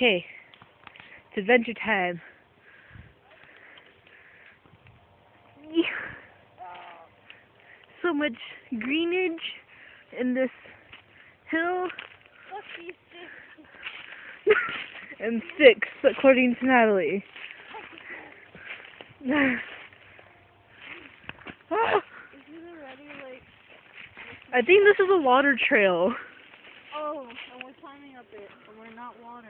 Okay, it's adventure time. So much greenage in this hill. And 6, according to Natalie. I think this is a water trail. Oh, and we're climbing up it, and we're not water.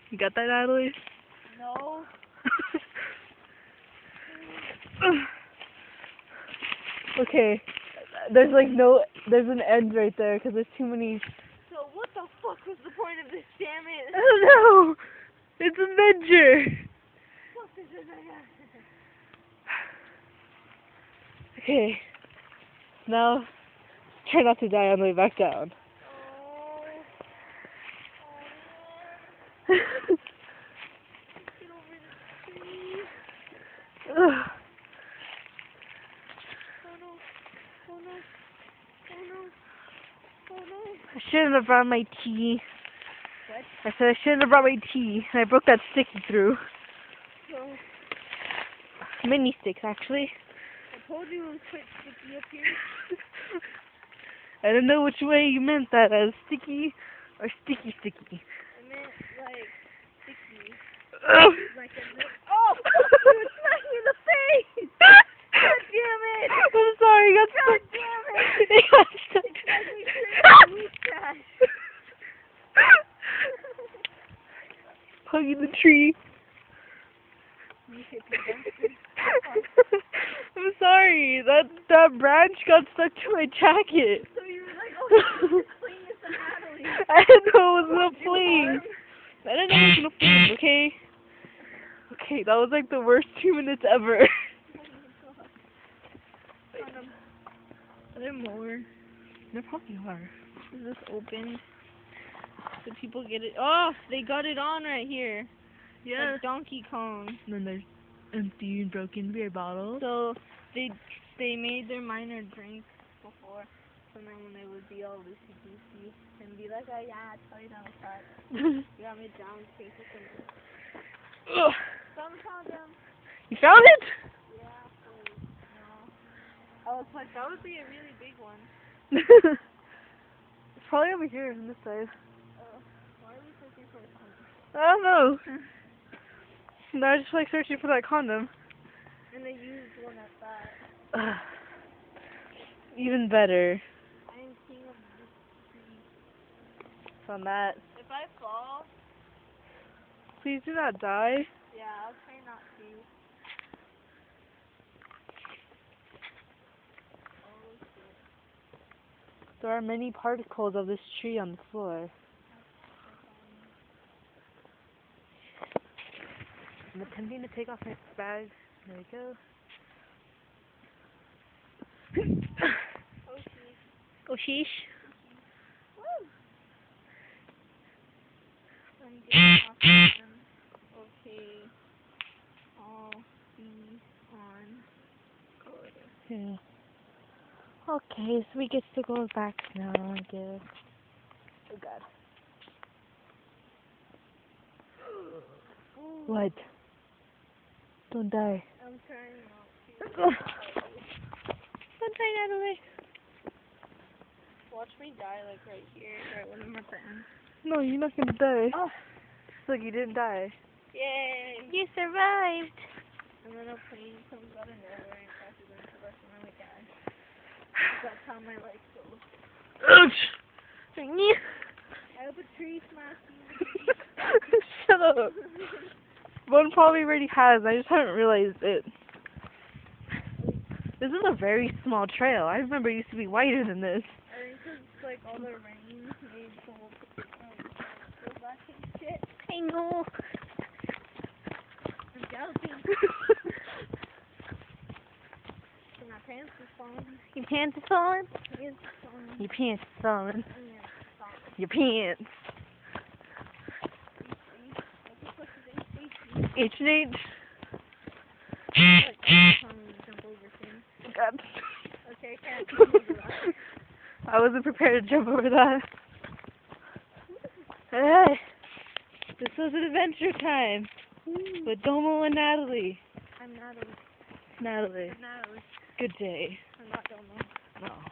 You got that, Natalie? No. Okay, there's an end right there because there's too many. So what the fuck was the point of this, damn it? I don't know. It's adventure. Fuck is this? Okay, now try not to die on the way back down. Get over the tree. Oh no. Oh no. Oh no. Oh no. I shouldn't have brought my tea. What? I said I shouldn't have brought my tea, and I broke that sticky through. So, Mini sticks, actually. I told you it was quite sticky up here. I didn't know which way you meant that, as sticky or sticky. I meant like sticky. Ugh. Like a oh! You smacked me in the face! God damn it! I'm sorry, God damn it! It got stuck. It's like we traded wheat trash. Hugging the tree. I'm sorry, that branch got stuck to my jacket. So you were like, oh, you're playing with the Natalie. I didn't know it was gonna fling. I didn't know it was gonna fling, okay? Okay, that was like the worst 2 minutes ever. Are there more? There probably are. Is this open? So people get it. Oh, they got it on right here. Yeah. Like Donkey Kong. And then there's empty and broken beer bottles. So they made their minor drinks before, so then when they would be all loosey goosey and be like, oh yeah, it's probably down the cut. You got me down, take it from me. Ugh. Found them. You found it? Yeah, wait, no. I was like, that would be a really big one. It's probably over here on this side. Why are we searching for a condom? I don't know. No, I just like searching for that condom. And they used one at that. Ugh. Even better. I am king of this tree. On that. If I fall, Please do not die. yeah, I'll try not to. Oh shit. There are many particles of this tree on the floor. I'm attempting to take off my bag. There we go. Oh shit. Oh sheesh. Woo! I'm getting off them. Okay. I'll be on corridor. Yeah. Okay, so we get to go back now, I guess. Oh god. What? Don't die. I'm trying not to. Don't die, Natalie. Watch me die like right here, right when I'm at the end. No, you're not gonna die. Oh! Look, you didn't die. Yay! You survived. And then a plane comes out of nowhere and crashes into us and then we die. That's how my life goes. Ouch! I hope a tree smashed me. Shut up. One probably already has. I just haven't realized it. This is a very small trail. I remember it used to be wider than this. I think it's like all the rain made the whole go back and shit. I know. I'm joking. So my pants are falling. Your pants are falling? It's falling. Your pants are falling. Yeah, it's falling. Your pants. H&H. Jump over things. God. Okay, can't jump over that. I wasn't prepared to jump over that. Alright. This was Adventure Time with Domo and Natalie. I'm Natalie. Natalie, Natalie. good day. I'm not Domo. No.